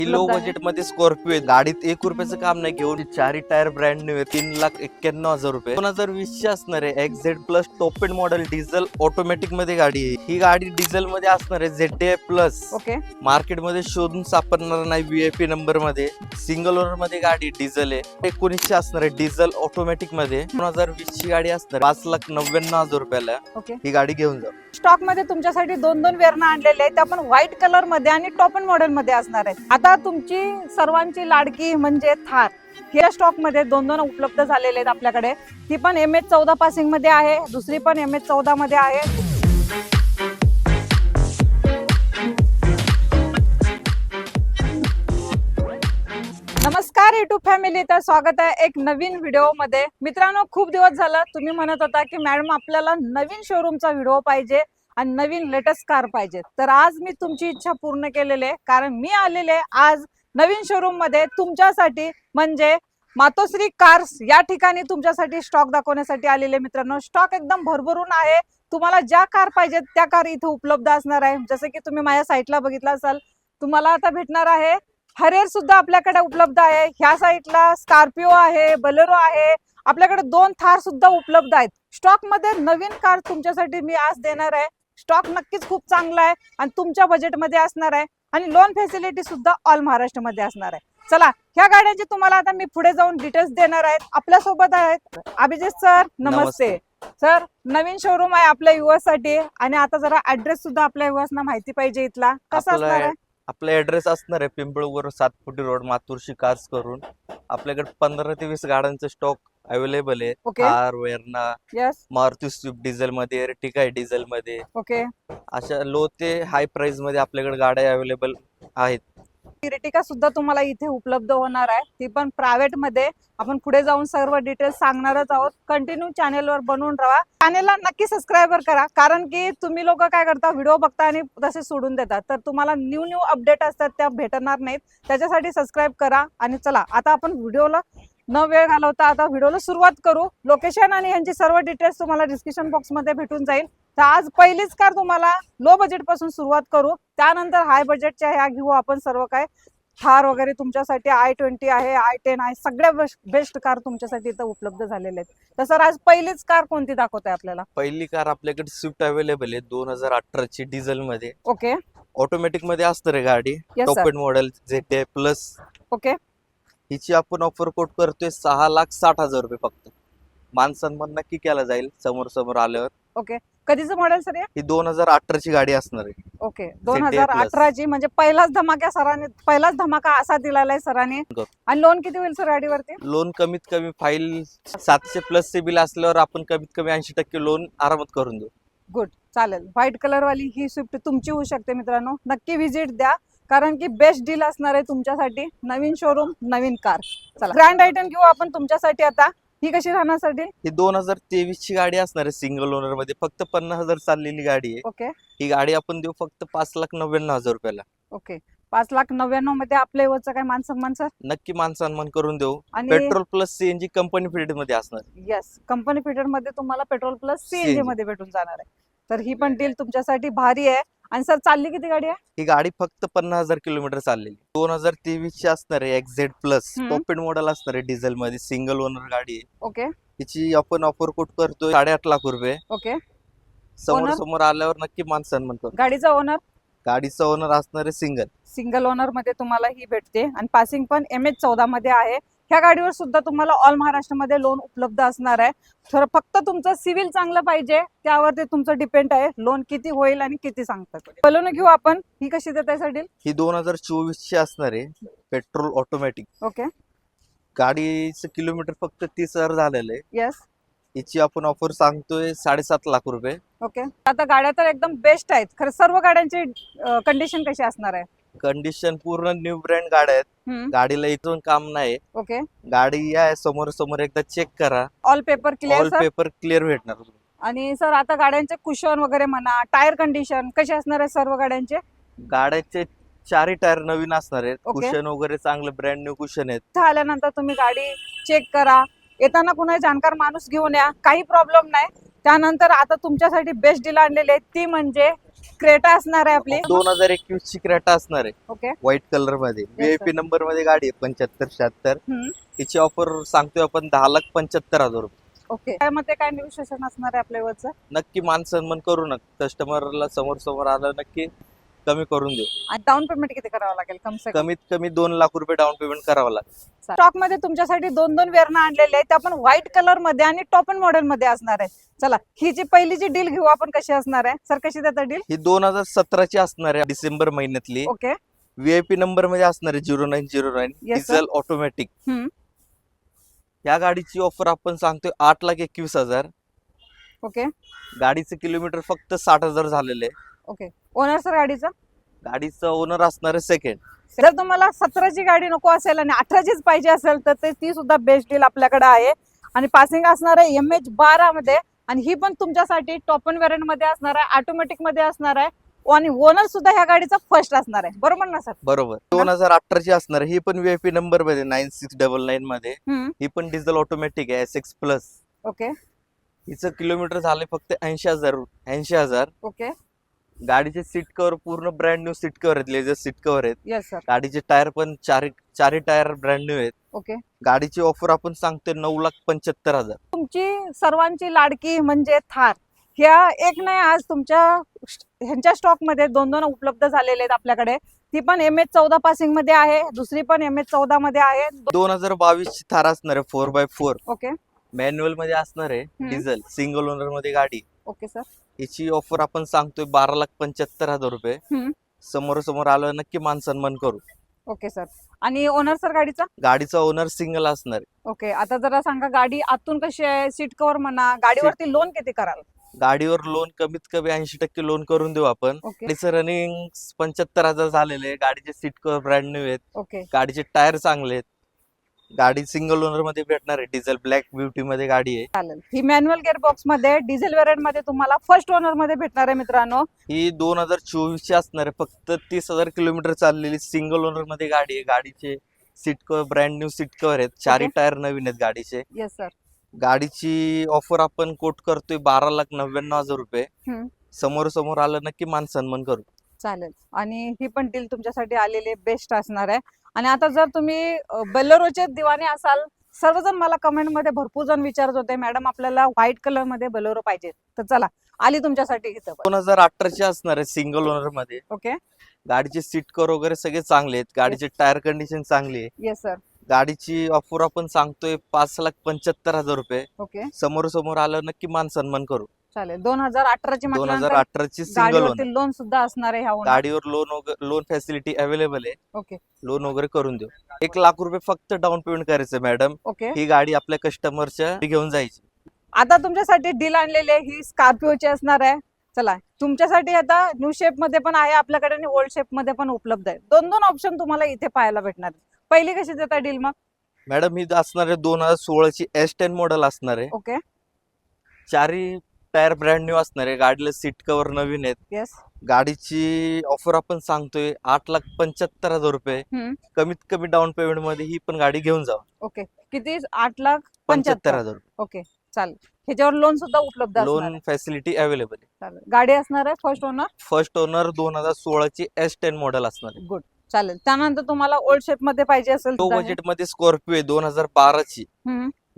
ही low budget मध्ये Scorpio आहे. गाडीत 1 रुपयाचं काम नाही. घेऊन चारही टायर ब्रँड न्यू आहे. 3,91,000 रुपये. 2020 ची असणार आहे. XZ plus top end model diesel automatic मध्ये गाडी आहे. ही गाडी डिझेल मध्ये असणार आहे. ZDI plus okay. मार्केट मध्ये शोधून सापडणार नाही. VIP नंबर मध्ये सिंगल ओनर मध्ये गाडी डिझेल आहे. 19 असणार आहे. डिझेल ऑटोमॅटिक मध्ये 2020 ची गाडी असणार. 5,99,000 रुपयाला ओके. ही गाडी घेऊन जा. स्टॉक मध्ये तुमच्यासाठी दोन वेरणा आणलेले आहेत. त्या पण व्हाईट कलर मध्ये आणि टॉप एंड मॉडेल मध्ये असणार आहेत. आता तुमची सर्वांची लाडकी म्हणजे थार, या स्टॉक मध्ये दोन उपलब्ध झालेले आहेत आपल्याकडे. ती पण MH14 पासिंग मध्ये आहे, दुसरी पण MH14 मध्ये आहे. नमस्कार YouTube फॅमिली, तर स्वागत आहे एक नवीन व्हिडिओ मध्ये. मित्रांनो, खूप दिवस झालं तुम्ही म्हणत होता की मॅडम आपल्याला नवीन शोरूमचा व्हिडिओ पाहिजे आणि नवीन लेटेस्ट कार पाहिजे. तर आज मी तुमची इच्छा पूर्ण केलेली आहे, कारण मी आलेले आज नवीन शोरूम मध्ये तुमच्यासाठी, म्हणजे मातोश्री कार्स या ठिकाणी तुमच्यासाठी स्टॉक दाखवण्यासाठी आलेले. मित्रांनो, स्टॉक एकदम भरभरून आहे. तुम्हाला ज्या कार पाहिजेत त्या कार इथे उपलब्ध असणार आहे. जसं की तुम्ही माझ्या साईटला बघितलं असाल, तुम्हाला आता भेटणार आहे हरियर सुद्धा आपल्याकडे उपलब्ध आहे. ह्या साईडला स्कॉर्पिओ आहे, बोलेरो आहे, आपल्याकडे 2 थार सुद्धा उपलब्ध आहेत. स्टॉक मध्ये नवीन कार तुमच्यासाठी मी आज देणार आहे. स्टॉक नक्कीच खूप चांगला आहे आणि तुमच्या बजेट मध्ये असणार आहे आणि लोन फॅसिलिटी सुद्धा ऑल महाराष्ट्र मध्ये असणार आहे. चला, ह्या गाड्यांची तुम्हाला आता मी पुढे जाऊन डिटेल्स देणार आहेत. आपल्या सोबत आहेत अभिजित सर. नमस्ते सर. नवीन शोरूम आहे आपल्या युवर्स साठी आणि आता जरा ऍड्रेस सुद्धा आपल्या युवर्सना माहिती पाहिजे. इथला कसा असणार आहे? आपला ऍड्रेस असणार आहे पिंपळगाव 7 फुटी रोड, मातोश्री कार्स करून. आपल्याकडे 15 ते 20 गाड्यांचा स्टॉक अवेलेबल आहे. Okay. Car, Verna, yes. Maruti Swift diesel मध्ये, एर्टिगा डिझेल मध्ये, ओके. अशा लो ते हाय प्राइस मध्ये आपल्याकडे गाड्या अवेलेबल आहेत. एर्टिगा सुद्धा तुम्हाला इथे उपलब्ध होणार आहे. ती पण प्रायव्हेट मध्ये. आपण पुढे जाऊन सर्व डिटेल्स सांगणारच आहोत. कंटिन्यू चॅनेलवर बनवून राहा. चॅनेलला नक्की सबस्क्राईबर करा, कारण की तुम्ही लोक काय करता, व्हिडिओ बघता आणि तसे सोडून देतात. तर तुम्हाला न्यू अपडेट असतात त्या भेटणार नाहीत. त्याच्यासाठी सबस्क्राईब करा. आणि चला, आता आपण व्हिडिओला न वेळ घालवता आता व्हिडिओला सुरुवात करू. लोकेशन आणि यांची सर्व डिटेल्स तुम्हाला डिस्क्रिप्शन बॉक्स मध्ये भेटून जाईल. तर आज पहिलीच कार तुम्हाला लो बजेट पासून सुरुवात करू, त्यानंतर हाय बजेटच्या ह्या घेऊ आपण सर्व काय. थार वगैरे तुमच्यासाठी I20 आहे, I10 आहे, सगळ्या बेस्ट कार तुमच्यासाठी इथं उपलब्ध झालेल्या आहेत. तर सर, आज पहिलीच कार कोणती दाखवताय आपल्याला? पहिली कार आपल्याकडे स्विफ्ट अवेलेबल आहे 2018 ची डिझेल मध्ये. ओके. ऑटोमॅटिक मध्ये असणार आहे गाडी. Yes, top sir. End model ZDI plus. Okay. हिची आपण ऑफर कोट करतोय 6,60,000 रुपये फक्त. मान सन्मान नक्की केला जाईल समोर आल्यावर. ओके. कधीचं मॉडेल सर? ही 2018 ची गाडी असणार आहे. ओके. 2018 ची म्हणजे पहिलाच धमाका असा दिलेला आहे सरांनी. आणि लोन किती होईल सर गाडीवरती? लोन कमीत कमी फाईल 700 प्लस चे बिल असल्यावर आपण कमीत कमी 80% लोन आरामात करून देऊ. गुड, चालेल. व्हाईट कलर वाली ही स्विफ्ट तुमची होऊ शकते. मित्रांनो, नक्की व्हिजिट द्या, कारण की बेस्ट डील असणार आहे तुमच्यासाठी. नवीन शोरूम, नवीन कार. चला, ग्रँड आयटन घेऊ आपण तुमच्यासाठी. आता ही कशी राहणार सर डील? ही 2023 ची गाडी असणार आहे. सिंगल ओनर मध्ये फक्त 50,000 चाललेली गाडी आहे. ओके. ही गाडी आपण देऊ फक्त 5,99,000 रुपयाला. ओके. 5,99,000 मध्ये आपल्या वरचं काय मान सन्मान सर? नक्की मान सन्मान करून देऊ. आणि petrol plus CNG company fitted मध्ये असणार. यस, कंपनी फिटेड मध्ये तुम्हाला पेट्रोल प्लस CNG CNG मध्ये भेटून जाणार आहे. तर ही पण डील तुमच्यासाठी भारी आहे. आणि सर, चालली किती गाडी आहे? ही गाडी फक्त 50,000 किलोमीटर चाललेली. 2023 ची असणार आहे. XZ plus top end model असणार आहे. डिझेल मध्ये सिंगल ओनर गाडी आहे. ओके. हिची आपण ऑफर कोट करतोय 8.5 लाख रुपये. ओके. समोर आल्यावर नक्की मान सन्मान करू. गाडीचा ओनर? गाडीचा ओनर असणार आहे सिंगल ओनर मध्ये तुम्हाला ही भेटते आणि पासिंग पण MH14 मध्ये आहे. ह्या गाडीवर सुद्धा तुम्हाला ऑल महाराष्ट्रामध्ये लोन उपलब्ध असणार आहे. तर फक्त तुमचं सिव्हिल चांगलं पाहिजे, त्यावरती तुमचं डिपेंड आहे लोन किती होईल आणि किती सांगतात. बोलून घेऊ आपण. ही कशी देत आहे सर डील? ही 2024 ची असणार आहे. Petrol automatic. ओके. गाडीचं किलोमीटर फक्त 30,000 झालेलं आहे. यस. हिची आपण ऑफर सांगतोय 7.5 लाख रुपये. ओके. आता गाड्या तर एकदम बेस्ट आहेत. खरं सर्व गाड्यांची कंडिशन कशी असणार आहे? कंडिशन पूर्ण न्यू ब्रँड गाड्या आहेत. गाडीला इथून काम नाही. ओके. गाडी आहे समोर एकदा चेक करा. All paper clear? All paper clear भेटणार. आणि सर, आता गाड्यांचे कुशन वगैरे म्हणा, टायर कंडिशन कशी असणार आहे सर्व गाड्यांचे? गाड्याचे 4 टायर नवीन असणार आहेत. कुशन वगैरे चांगलं ब्रँड न्यू कुशन आहेत. इथं आल्यानंतर तुम्ही गाडी चेक करा. येताना कुणा जाणकार माणूस घेऊन या, काही प्रॉब्लेम नाही. त्यानंतर आता तुमच्यासाठी बेस्ट डील आणलेली आहे ती म्हणजे क्रेटा असणार आहे आपली. 2021 ची क्रेटा असणार आहे ओके. व्हाईट कलर मध्ये sir. व्हीआयपी नंबर मध्ये गाडी आहे 7576. हिची ऑफर सांगतोय आपण 10,75,000 रुपये. ओके. त्यामध्ये काय निगोशिएशन असणार आहे आपल्यावरचं? नक्की मान सन्मान करू नका, कस्टमरला समोर आलं नक्की कमी करून देऊ. आणि डाऊन पेमेंट किती करावं लागेल कम से कम? कमीत कमी 2 लाख रुपये डाऊन पेमेंट करावं लागेल. स्टॉक मध्ये तुमच्यासाठी दोन वेरणं आणलेले आहेत, त्या पण व्हाईट कलर मध्ये आणि टॉप अँड मॉडेल मध्ये असणार आहे. चला ही जी पहिलीची डील घेऊ आपण, कशी असणार आहे सर, कशी देता डील? ही 2017 ची असणार आहे, डिसेंबर महिन्यातली. ओके. व्हीआयपी नंबर मध्ये असणार आहे 0909 Yes, sir. Diesel automatic. या गाडीची ऑफर आपण सांगतोय 8,21,000. ओके. गाडीचं किलोमीटर फक्त 60,000 झालेले आहे. ओके. ओनर सर गाडीचा? गाडीचं ओनर असणार आहे सेकंड. जर तुम्हाला 17ची गाडी नको असेल आणि 18चीच पाहिजे असेल तर ती सुद्धा बेस्ट डील आपल्याकडे आहे. आणि पासिंग असणार आहे MH12 मध्ये, आणि ही पण तुमच्यासाठी टॉप अँड व्हेरियंट मध्ये असणार आहे, ऑटोमॅटिक मध्ये असणार आहे, आणि ओनर सुद्धा ह्या गाडीचा फर्स्ट असणार आहे. बरोबर ना सर? बरोबर. 2018 ची असणार आहे. ही पण व्हीआयपी नंबर मध्ये 9699 मध्ये. ही पण डिझेल ऑटोमॅटिक आहे SX प्लस. ओके. हिचं किलोमीटर झाले फक्त 80,000. ओके. गाडीचे सीट कव्हर पूर्ण ब्रँड न्यू सीट कव्हर आहेत, लेझर सीट कव्हर आहेत. Yes sir. गाडीचे टायर पण चारही टायर ब्रँड न्यू आहेत. ओके. गाडीची ऑफर आपण सांगतोय 9,75,000. तुमची सर्वांची लाडकी म्हणजे थार, ह्या एक नाही आज तुमच्या ह्यांच्या स्टॉक मध्ये दोन उपलब्ध झालेले आहेत आपल्याकडे. ती पण MH14 पासिंग मध्ये आहे, दुसरी पण MH14 मध्ये आहे. 2022 ची थार असणार आहे 4x4. ओके. मॅन्युअल मध्ये असणार आहे, डिझेल सिंगल ओनर मध्ये गाडी. Okay sir. हिची ऑफर आपण सांगतोय 12,75,000 रुपये. समोर आलं नक्की मान सन्मान करू. Okay sir. आणि ओनर सर गाडीचा? गाडीचा ओनर सिंगल असणार आहे. ओके. आता जरा सांगा गाडी आतून कशी आहे, सीट कव्हर म्हणा, गाडीवरती लोन किती कराल? गाडीवर लोन कमीत कमी 80% लोन करून देऊ आपण. ओके. गाडीचं रनिंग 75,000 झालेले आहे. गाडीचे सीट कव्हर ब्रँड न्यू आहेत. ओके. गाडीचे टायर चांगले आहेत. गाडी सिंगल ओनर मध्ये भेटणार आहे, डिझेल ब्लॅक ब्युटी मध्ये गाडी आहे. चालेल. ही मॅन्युअल गिअरबॉक्स मध्ये डिझेल व्हेरियंट मध्ये तुम्हाला फर्स्ट ओनर मध्ये भेटणार आहे मित्रांनो. ही 2024 ची असणार आहे, फक्त 30,000 किलोमीटर चाललेली सिंगल ओनर मध्ये गाडी आहे. गाडीचे seat cover brand new seat cover आहेत, चारही टायर नवीन आहेत गाडीचे. Yes sir. गाडीची ऑफर आपण कोट करतोय 12,99,000 रुपये. समोर आलं नक्की मान सन्मान करू. चालेल. आणि ही पण डील तुमच्यासाठी आलेली बेस्ट असणार आहे. आणि आता जर तुम्ही बोलेरोचे दिवाने असाल, सर्वजण मला कमेंट मध्ये भरपूर जण विचारत होते मॅडम आपल्याला व्हाईट कलर मध्ये बोलेरो पाहिजे, तर चला आली तुमच्यासाठी इथं. 2018 ची असणार आहे सिंगल ओनर मध्ये. ओके. गाडीचे सीट कव्हर वगैरे सगळे चांगले आहेत. गाडीचे टायर कंडिशन चांगली आहे. Yes sir. गाडीची ऑफर आपण सांगतोय 5,75,000 रुपये. ओके. समोर आलं नक्की मान सन्मान करू. चालेल. 2018 ची म्हटल्यानंतर 2018 ची सिंगल ओनर. गाडीवरती लोन सुद्धा असणार आहे ह्या owner. गाडीवर लोन फॅसिलिटी अवेलेबल आहे. ओके. लोन वगैरे करून देऊ. 1 लाख रुपये फक्त डाऊन पेमेंट करायचं मॅडम. ओके. ही गाडी आपल्या कस्टमरच्या घेऊन जायची. आता तुमच्यासाठी डील आणलेली आहे, ही स्कॉर्पिओची असणार आहे. चला तुमच्यासाठी आता न्यू शेप मध्ये पण आहे आपल्याकडे आणि ओल्ड शेप मध्ये पण उपलब्ध आहे. दोन ऑप्शन तुम्हाला इथे पाहायला भेटणार. पहिली कशी देता डील मग? मॅडम ही असणार आहे 2016 ची S10 मॉडेल असणार आहे. ओके. चारही टायर ब्रँड न्यू असणार आहे. गाडीला सीट कव्हर नवीन आहेत. येस. गाडीची ऑफर आपण सांगतोय 8,75,000 रुपये. कमीत कमी डाऊन पेमेंट मध्ये ही पण गाडी घेऊन जावा. ओके. किती? 8,75,000. रुपये. ओके. चालेल. ह्याच्यावर लोन सुद्धा उपलब्ध असणार लोन आहे. फॅसिलिटी अवेलेबल आहे. चालेल. गाडी असणार आहे फर्स्ट ओनर. फर्स्ट ओनर 2016 ची S10 मॉडेल असणार आहे. गुड. चालेल. त्यानंतर तुम्हाला ओल्ड शेप मध्ये पाहिजे असेल लो बजेट मध्ये स्कॉर्पिओ आहे 2012 ची.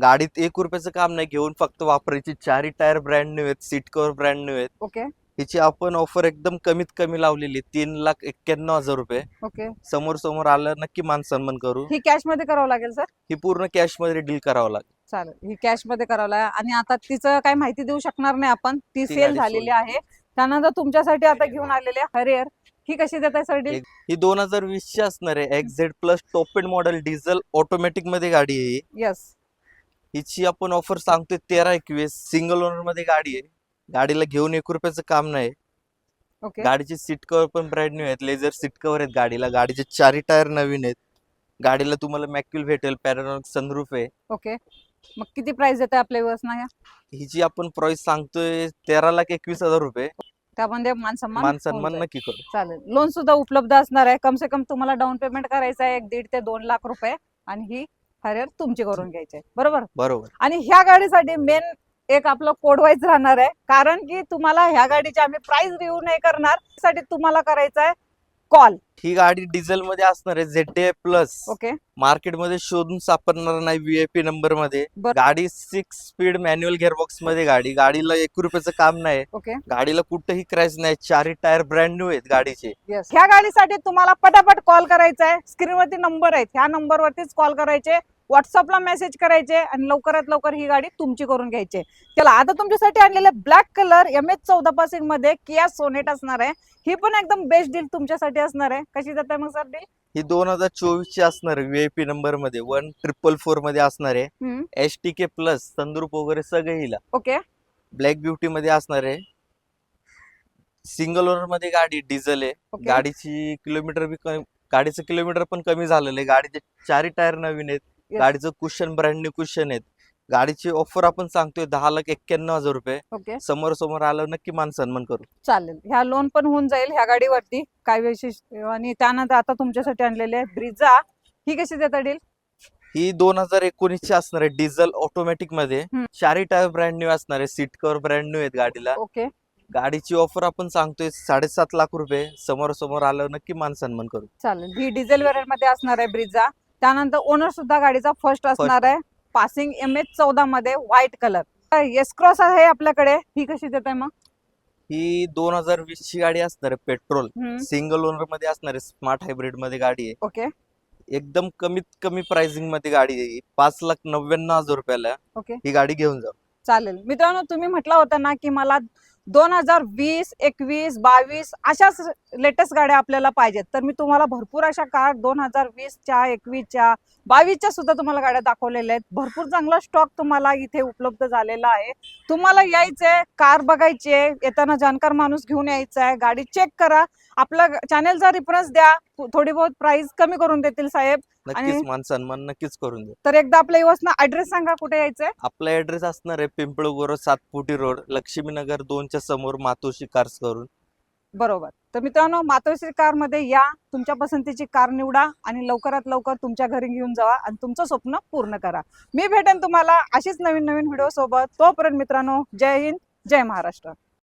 गाडीत 1 रुपयाचं काम नाही, घेऊन फक्त वापरायची. चारही टायर ब्रँड न्यू आहेत, सीट कव्हर ब्रँड न्यू आहेत. ओके. हिची आपण ऑफर एकदम कमीत कमी लावलेली 3,91,000 रुपये. ओके. समोर आलं नक्की मान सन्मान करू. ही कॅश मध्ये करावं लागेल सर? ही पूर्ण कॅश मध्ये डील करावं लागेल. चालेल. ही कॅश मध्ये करावं लागेल. आणि आता तिचं काही माहिती देऊ शकणार नाही आपण, ती सेल गाडी झालेली sold. आहे. त्यानंतर तुमच्यासाठी आता घेऊन आलेले हरियर, ही कशी देताय सर डील? ही 2020 ची असणार आहे, XZ plus top end model diesel automatic मध्ये गाडी आहे. येस. हिची आपण ऑफर सांगतोय 13,21,000. सिंगल ओनर मध्ये गाडी आहे. गाडीला घेऊन 1 रुपयाचं काम नाही. ओके. गाडीचे सीट कव्हर पण ब्रँड न्यू आहेत, लेझर सीट कव्हर आहेत गाडीला. गाडीचे चारही टायर नवीन आहेत. गाडीला तुम्हाला मॅक्युल भेटेल, पॅनोरामिक सनरूफ आहे. ओके. मग किती प्राइस देताय आपल्या व्यवस्था? हिची आपण प्राइस सांगतोय 13,21,000 रुपये. त्यामध्ये मान मान सन्मान होऊन जाईल. नक्की करू. चालेल. लोन सुद्धा उपलब्ध असणार आहे. कम से कम तुम्हाला डाऊन पेमेंट करायचं आहे 1.5 ते 2 लाख रुपये, आणि ही हरियर तुमची करून घ्यायची आहे. बरोबर. बरोबर. आणि ह्या गाडीसाठी मेन एक आपलं कोड वाईज राहणार आहे, कारण की तुम्हाला ह्या गाडीची आम्ही प्राइस रिव्ह्यू नाही करणार, त्यासाठी तुम्हाला करायचा आहे कॉल. ही गाडी डिझेल मध्ये असणार आहे ZDI प्लस. ओके, मार्केटमध्ये शोधून सापडणार नाही VIP नंबर मध्ये. बर. गाडी 6 स्पीड मॅन्युअल गिअरबॉक्स मध्ये गाडीला 1 रुपयाचं काम नाही. ओके, गाडीला कुठेही क्रॅश नाही. चारही टायर ब्रँड न्यू आहेत गाडीचे. येस. ह्या गाडीसाठी तुम्हाला पटापट कॉल करायचा आहे. स्क्रीनवरती नंबर आहेत, ह्या नंबरवरतीच कॉल करायचे, व्हॉट्सअपला मेसेज करायचे आणि लवकरात लवकर ही गाडी तुमची करून घ्यायची. चला, आता तुमच्यासाठी आणलेले ब्लॅक कलर MH14 पासिंग मध्ये किया सोनेट असणार आहे. ही पण एकदम बेस्ट डील तुमच्यासाठी असणार आहे. कशी जाते मग सर डील? ही 2024 ची असणार आहे. VIP नंबर मध्ये 1444 मध्ये असणार आहे. HTK प्लस संद्रूप वगैरे सगळे हिला. ओके, ब्लॅक ब्युटी मध्ये असणार आहे. सिंगल ओनर मध्ये गाडी डिझेल आहे. ओके. गाडीची किलोमीटर बी गाडीचं किलोमीटर पण कमी झालेलं आहे. गाडीचे चारही टायर नवीन आहेत. Yes. गाडीचं कुशन ब्रँड न्यू कुशन आहेत. गाडीची ऑफर आपण सांगतोय 10,91,000 रुपये. ओके, समोर आलं नक्की मान सन्मान करू. चालेल. ह्या लोन पण होऊन जाईल ह्या गाडीवरती, काय विशेष. आणि त्यानंतर आता तुमच्यासाठी आणलेले ब्रिझा, ही कशी देता डील? ही 2019 ची असणार आहे. डिझेल ऑटोमॅटिक मध्ये चारही टायर ब्रँड न्यू असणार आहे. सीट कव्हर ब्रँड न्यू आहेत गाडीला. ओके, गाडीची ऑफर आपण सांगतोय 7.5 लाख रुपये. समोर आलं नक्की मान सन्मान करू. चालेल. ही डिझेल वेरियंट मध्ये असणार आहे ब्रिझा. त्यानंतर ओनर सुद्धा गाडीचा फर्स्ट असणार आहे. पासिंग MH14 मध्ये व्हाईट कलर. एस क्रॉस आहे आपल्याकडे, ही कशी देत आहे मग? ही 2020 ची गाडी असणार आहे. पेट्रोल सिंगल ओनर मध्ये असणार आहे. स्मार्ट हायब्रिड मध्ये गाडी आहे. ओके, एकदम कमीत कमी प्राइसिंग मध्ये गाडी आहे. 5,99,000 रुपयाला ओके, ही गाडी घेऊन जाऊ. चालेल. मित्रांनो, तुम्ही म्हटलं होतं ना की मला 2020, 21, 22 अशाच लेटेस्ट गाड्या आपल्याला पाहिजेत, तर मी तुम्हाला भरपूर अशा कार 2020च्या, 21च्या, 22च्या सुद्धा तुम्हाला गाड्या दाखवलेल्या आहेत. भरपूर चांगला स्टॉक तुम्हाला इथे उपलब्ध झालेला आहे. तुम्हाला यायचंय, कार बघायची आहे, येताना जाणकार माणूस घेऊन यायचा आहे, गाडी चेक करा, आपला चॅनेलचा रेफरन्स द्या, थोडी बहुत प्राइस कमी करून देतील साहेब. नक्कीच मान सन्मान नक्कीच करून देऊ. तर एकदा आपल्या युवसना ऍड्रेस सांगा, कुठे यायचंय? आपला ऍड्रेस असणार आहे पिंपळगोर 7 फुटी रोड, लक्ष्मीनगर 2च्या समोर, मातोश्री कार्स करून. बरोबर. तर मित्रांनो, मातोश्री कार मध्ये या, तुमच्या पसंतीची कार निवडा आणि लवकरात लवकर तुमच्या घरी घेऊन जावा आणि तुमचं स्वप्न पूर्ण करा. मी भेटेन तुम्हाला अशीच नवीन नवीन व्हिडिओ सोबत. तोपर्यंत मित्रांनो, जय हिंद, जय महाराष्ट्र.